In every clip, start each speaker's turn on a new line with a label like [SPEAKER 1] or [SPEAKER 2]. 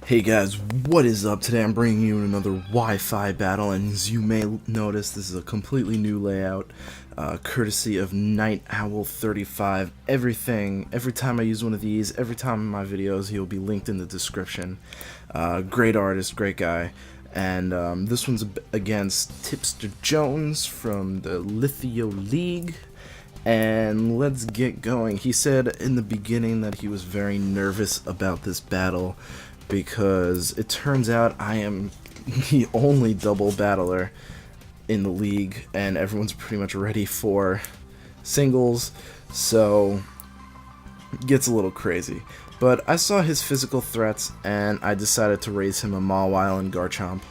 [SPEAKER 1] Hey guys, what is up? Today I'm bringing you another Wi-Fi battle, and as you may notice, this is a completely new layout, courtesy of Night Owl 35. Every time I use one of these, every time in my videos, he'll be linked in the description. Great artist, great guy. And this one's against Tipster Jones from the Litheo League. And let's get going. He said in the beginning that he was very nervous about this battle because it turns out I am the only double battler in the league and everyone's pretty much ready for singles, so it gets a little crazy. But I saw his physical threats and I decided to raise him a Mawile and Garchomp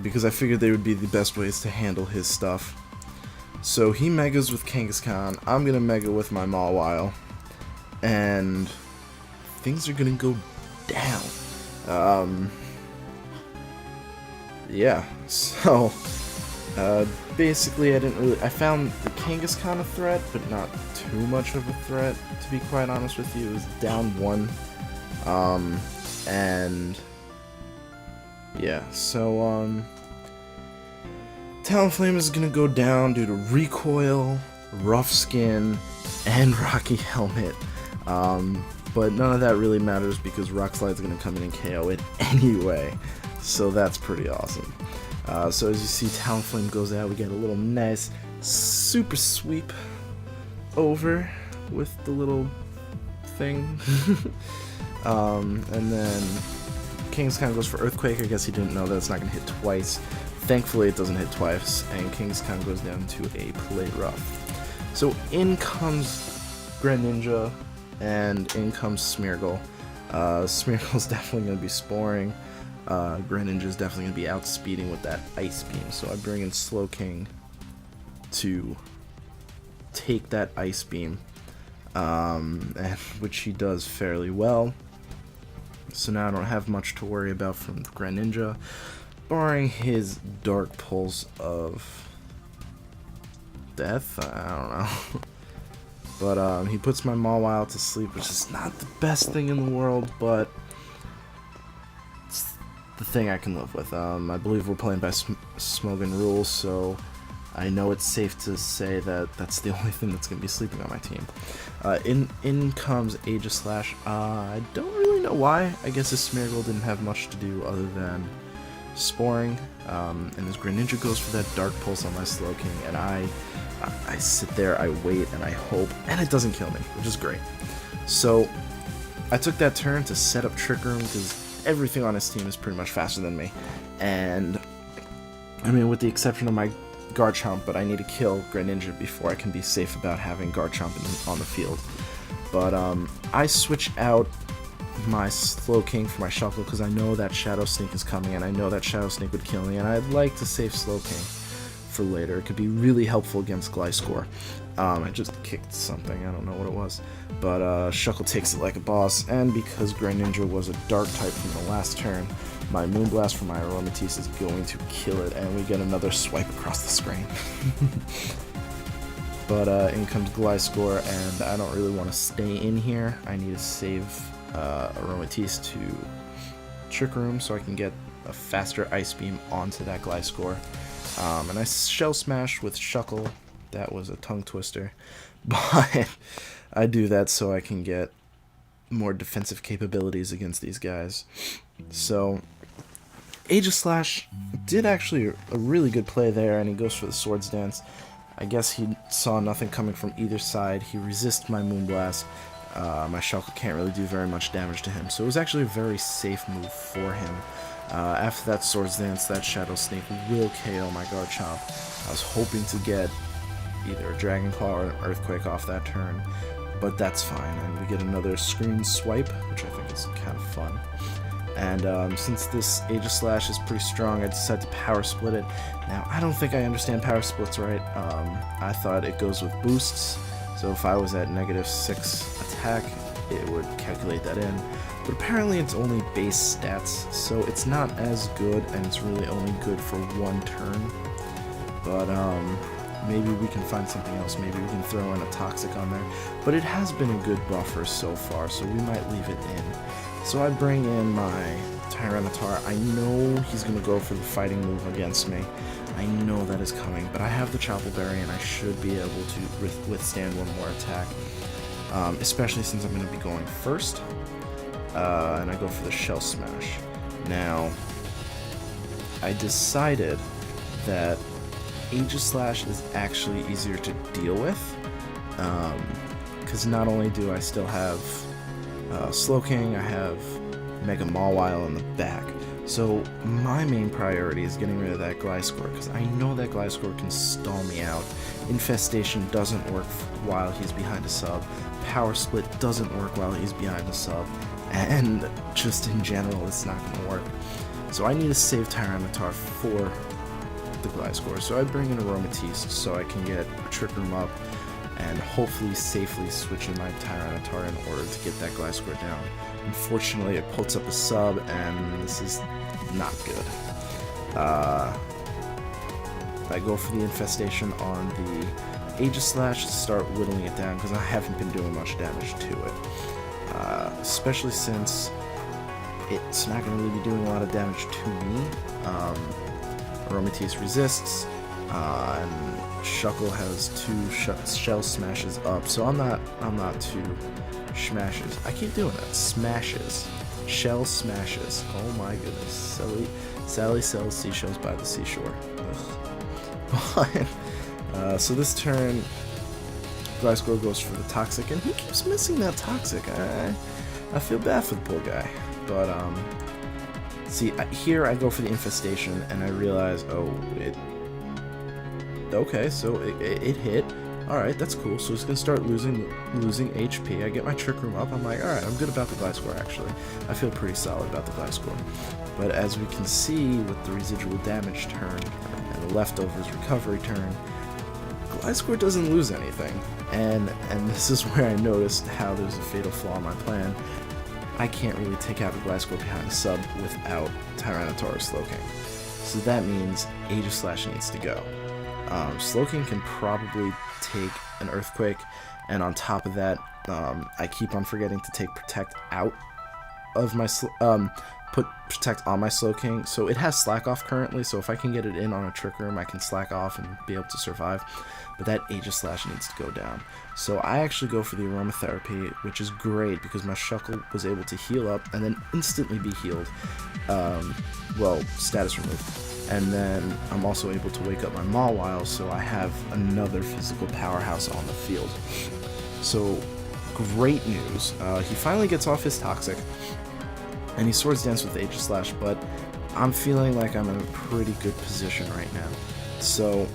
[SPEAKER 1] because I figured they would be the best ways to handle his stuff. So he megas with Kangaskhan, I'm gonna mega with my Mawile, and things are gonna go down. Yeah, so basically I found the Kangaskhan a threat, but not too much of a threat, to be quite honest with you. It was down one, and yeah, so Talonflame is gonna go down due to Recoil, Rough Skin, and Rocky Helmet. But none of that really matters because Rock Slide's gonna come in and KO it anyway. So that's pretty awesome. So as you see, Talonflame goes out. We get a little nice super sweep over with the little thing. And then Kangaskhan goes for Earthquake. I guess he didn't know that it's not gonna hit twice. Thankfully, it doesn't hit twice, and Kangaskhan goes down to a Play Rough. So in comes Greninja, and in comes Smeargle. Smeargle's definitely going to be sporing. Greninja's definitely going to be outspeeding with that Ice Beam. So I bring in Slowking to take that Ice Beam, which he does fairly well. So now I don't have much to worry about from Greninja, barring his Dark Pulse of Death. I don't know. But he puts my Mawile to sleep, which is not the best thing in the world, but it's the thing I can live with. I believe we're playing by Smogon rules, so I know it's safe to say that that's the only thing that's going to be sleeping on my team. In comes Aegislash. I don't really know why. I guess his Smeargle didn't have much to do other than sporing, and his Greninja goes for that Dark Pulse on my Slowking, and I sit there, I wait, and I hope, and it doesn't kill me, which is great. So I took that turn to set up Trick Room because everything on his team is pretty much faster than me, and I mean, with the exception of my Garchomp, but I need to kill Greninja before I can be safe about having Garchomp on the field. But I switch out my Slowking for my Shuckle because I know that Shadow Sneak is coming, and I know that Shadow Sneak would kill me, and I'd like to save Slowking for later. It could be really helpful against Gliscor. I just kicked something, I don't know what it was, but Shuckle takes it like a boss, and because Greninja was a Dark type from the last turn, my Moonblast from my Aromatisse is going to kill it, and we get another swipe across the screen. But in comes Gliscor, and I don't really want to stay in here. I need to save Aromatisse to Trick Room so I can get a faster Ice Beam onto that Gliscor. And I Shell Smash with Shuckle. That was a tongue twister, but I do that so I can get more defensive capabilities against these guys. So Aegislash did actually a really good play there, and he goes for the Swords Dance. I guess he saw nothing coming from either side. He resists my Moonblast. My Shuckle can't really do very much damage to him, so it was actually a very safe move for him. After that Swords Dance, that Shadow Sneak will KO my Garchomp. I was hoping to get either a Dragon Claw or an Earthquake off that turn, but that's fine, and we get another Screen Swipe, which I think is kind of fun. And since this Aegislash is pretty strong, I decided to Power Split it. Now, I don't think I understand Power Splits right. I thought it goes with boosts, so if I was at -6 attack, it would calculate that in. But apparently it's only base stats, so it's not as good, and it's really only good for one turn. But maybe we can find something else. Maybe we can throw in a Toxic on there. But it has been a good buffer so far, so we might leave it in. So I bring in my Tyranitar. I know he's going to go for the fighting move against me. I know that is coming, but I have the Chople Berry and I should be able to withstand one more attack. Especially since I'm going to be going first. And I go for the Shell Smash. Now, I decided that Aegislash is actually easier to deal with. Because not only do I still have Slowking, I have Mega Mawile in the back. So my main priority is getting rid of that Gliscor, because I know that Gliscor can stall me out. Infestation doesn't work while he's behind a sub. Power Split doesn't work while he's behind a sub. And just in general, it's not going to work. So I need to save Tyranitar for the Gliscor. So I bring in Aromatisse so I can get a Trick Room up and hopefully safely switch in my Tyranitar in order to get that Gliscor down. Unfortunately, it puts up a sub, and this is not good. I go for the Infestation on the Aegislash to start whittling it down, because I haven't been doing much damage to it. Especially since it's not going to really be doing a lot of damage to me. Aromatisse resists, and Shuckle has 2 Shell Smashes up, so I'm not too smashes. I keep doing that. Smashes. Shell Smashes. Oh my goodness. Sally sells seashells by the seashore. So this turn, Gliscor goes for the Toxic, and he keeps missing that Toxic. I feel bad for the poor guy. But, see, here I go for the Infestation, and I realize, oh, okay, so it hit. Alright, that's cool. So it's going to start losing HP. I get my Trick Room up. I'm like, alright, I'm good about the Gliscor, actually. I feel pretty solid about the Gliscor. But as we can see with the residual damage turn and the leftovers recovery turn, Gliscor doesn't lose anything. And this is where I noticed how there's a fatal flaw in my plan. I can't really take out the Gliscor behind the sub without Tyranitar or Slowking. So that means Aegislash needs to go. Slowking can probably take an Earthquake, and on top of that, I keep on forgetting to take Protect out of my put Protect on my Slowking, so it has Slack Off currently, so if I can get it in on a Trick Room, I can Slack Off and be able to survive, but that Aegislash needs to go down. So I actually go for the Aromatherapy, which is great because my Shuckle was able to heal up and then instantly be healed, well, status removed. And then I'm also able to wake up my Mawile, so I have another physical powerhouse on the field. So, great news. He finally gets off his Toxic, and he Swords Dance with Aegislash, but I'm feeling like I'm in a pretty good position right now. So,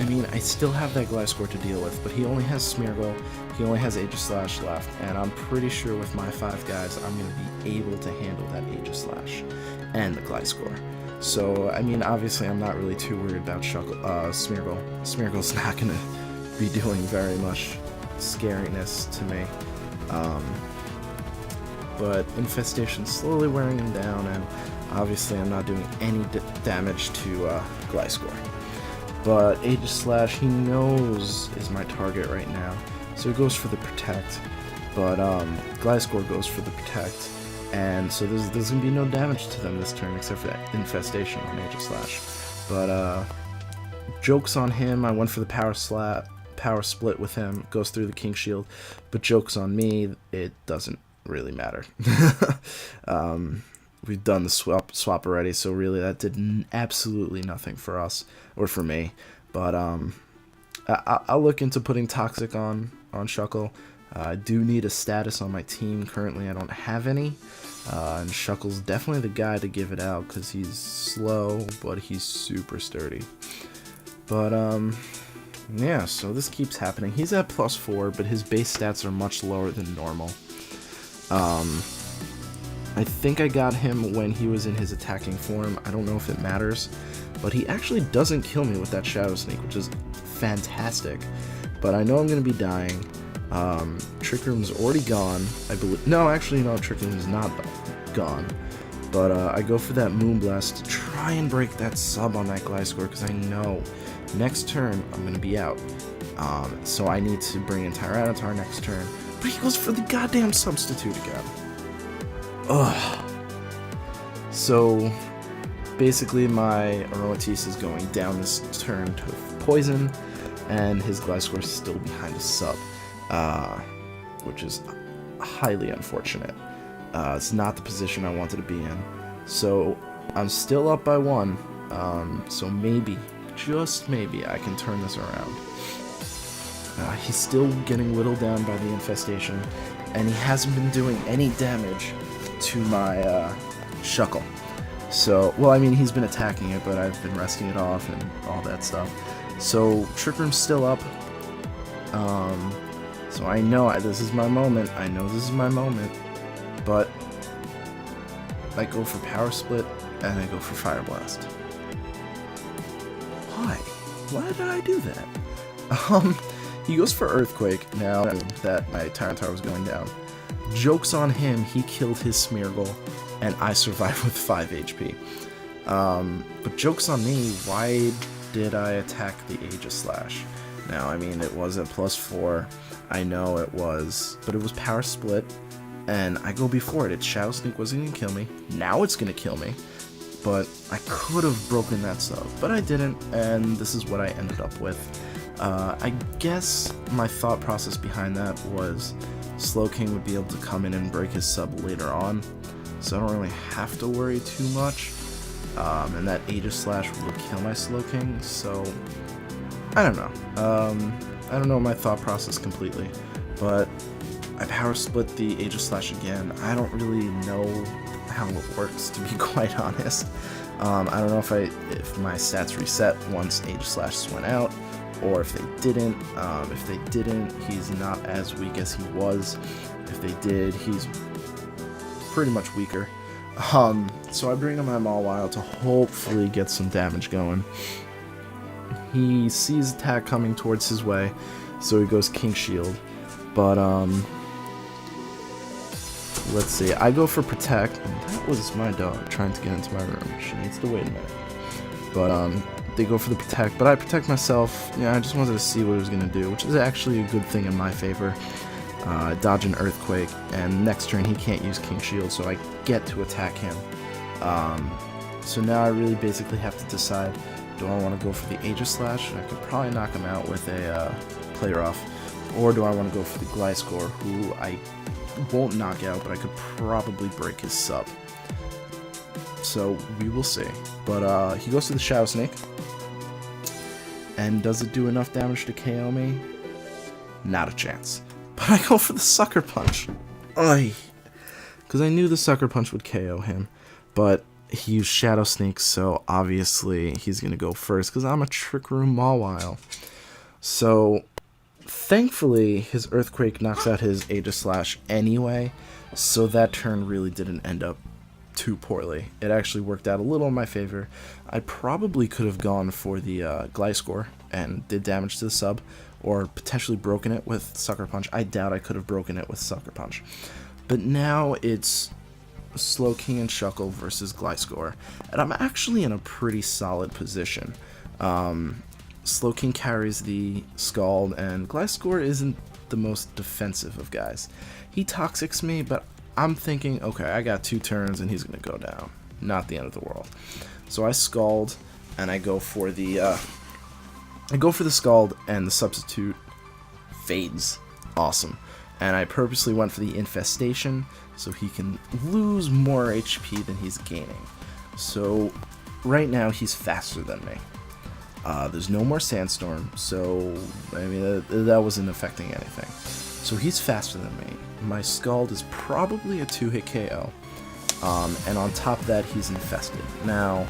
[SPEAKER 1] I mean, I still have that Gliscor to deal with, but he only has Smeargle, he only has Aegislash left, and I'm pretty sure with my 5 guys, I'm going to be able to handle that Aegislash and the Gliscor. So, I mean, obviously I'm not really too worried about Smeargle. Smeargle's not going to be doing very much scariness to me. But Infestation's slowly wearing him down, and obviously I'm not doing any damage to Gliscor. But Aegislash, he knows is my target right now, so he goes for the Protect, but Gliscor goes for the Protect. And so there's going to be no damage to them this turn except for that Infestation on Aegislash. But, joke's on him, I went for the Power Split with him, goes through the King Shield. But joke's on me, it doesn't really matter. We've done the swap already, so really that did absolutely nothing for us, or for me. But, I'll look into putting Toxic on Shuckle. I do need a status on my team. Currently I don't have any, and Shuckle's definitely the guy to give it out because he's slow, but he's super sturdy. But yeah, so this keeps happening. He's at +4, but his base stats are much lower than normal. I think I got him when he was in his attacking form. I don't know if it matters, but he actually doesn't kill me with that Shadow Sneak, which is fantastic. But I know I'm going to be dying. Trick Room's already gone, I believe. No, actually, no, Trick Room's not gone. But I go for that Moonblast to try and break that sub on that Gliscor, because I know next turn I'm going to be out. So I need to bring in Tyranitar next turn. But he goes for the goddamn Substitute again. Ugh. So basically my Aromatisse is going down this turn to poison, and his Gliscor is still behind a sub, which is highly unfortunate. It's not the position I wanted to be in. So I'm still up by 1, so maybe, just maybe, I can turn this around. He's still getting whittled down by the infestation, and he hasn't been doing any damage to my Shuckle. So, well, I mean, he's been attacking it, but I've been resting it off and all that stuff. So Trick Room's still up. So I know this is my moment. I know this is my moment. But I go for Power Split, and I go for Fire Blast. Why? Why did I do that? He goes for Earthquake now that my Tyranitar was going down. Joke's on him, he killed his Smeargle, and I survived with 5 HP. But joke's on me, why did I attack the Aegislash? Now, I mean, it was at +4, I know it was, but it was Power Split, and I go before it. Its Shadow Sneak wasn't going to kill me, now it's going to kill me, but I could have broken that sub, but I didn't, and this is what I ended up with. I guess my thought process behind that was Slowking would be able to come in and break his sub later on, so I don't really have to worry too much, and that Aegislash will kill my Slowking, so I don't know. I don't know my thought process completely, but I Power Split the Aegislash again. I don't really know how it works, to be quite honest. I don't know if my stats reset once Aegislash went out, or if they didn't. If they didn't, he's not as weak as he was. If they did, he's pretty much weaker. So I bring him my Mawile to hopefully get some damage going. He sees attack coming towards his way, so he goes King Shield. But let's see, I go for Protect, and that was my dog trying to get into my room. She needs to wait a minute. But they go for the Protect, but I protect myself. Yeah, I just wanted to see what it was going to do, which is actually a good thing in my favor. Dodge an Earthquake, and next turn he can't use King Shield, so I get to attack him. So now I really basically have to decide, do I want to go for the Aegislash? I could probably knock him out with a Play Rough, or do I want to go for the Gliscor, who I won't knock out, but I could probably break his sub. So we will see. But he goes to the Shadow Snake. And does it do enough damage to KO me? Not a chance. But I go for the Sucker Punch. Ay. Because I knew the Sucker Punch would KO him. But he used Shadow Sneak, so obviously he's going to go first, because I'm a Trick Room Mawile. So thankfully his Earthquake knocks out his Aegislash anyway, so that turn really didn't end up too poorly. It actually worked out a little in my favor. I probably could have gone for the Gliscor and did damage to the sub, or potentially broken it with Sucker Punch. I doubt I could have broken it with Sucker Punch. But now it's Slowking and Shuckle versus Gliscor, and I'm actually in a pretty solid position. Slowking carries the Scald, and Gliscor isn't the most defensive of guys. He Toxics me, but I'm thinking, okay, I got 2 turns and he's gonna go down. Not the end of the world. So I Scald, and I go for the Scald, and the substitute fades. Awesome. And I purposely went for the Infestation, so he can lose more HP than he's gaining. So right now he's faster than me. There's no more Sandstorm, so I mean that wasn't affecting anything. So he's faster than me. My Scald is probably a 2-hit KO, and on top of that he's infested. Now,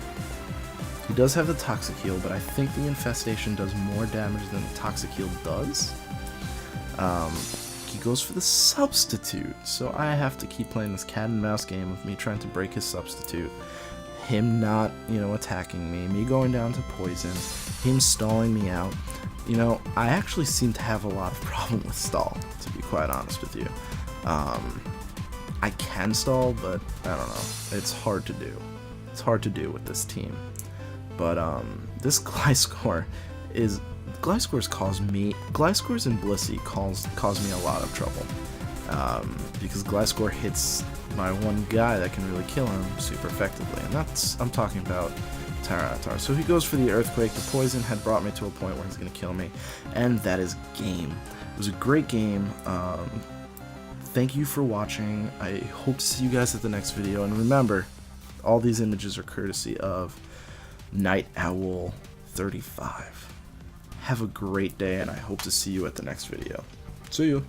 [SPEAKER 1] he does have the Toxic Heal, but I think the Infestation does more damage than the Toxic Heal does. He goes for the Substitute, so I have to keep playing this cat and mouse game of me trying to break his Substitute. Him not, attacking me going down to poison, him stalling me out. I actually seem to have a lot of problem with stall, to be quite honest with you. I can stall, but I don't know. It's hard to do. It's hard to do with this team. But this Gliscor is... Gliscors and Blissey cause me a lot of trouble. Because Gliscor hits my one guy that can really kill him super effectively, and I'm talking about Tyranitar. So he goes for the Earthquake. The poison had brought me to a point where he's going to kill me, and that is game. It was a great game. Thank you for watching. I hope to see you guys at the next video, and remember, all these images are courtesy of Night Owl 35. Have a great day, and I hope to see you at the next video. See you.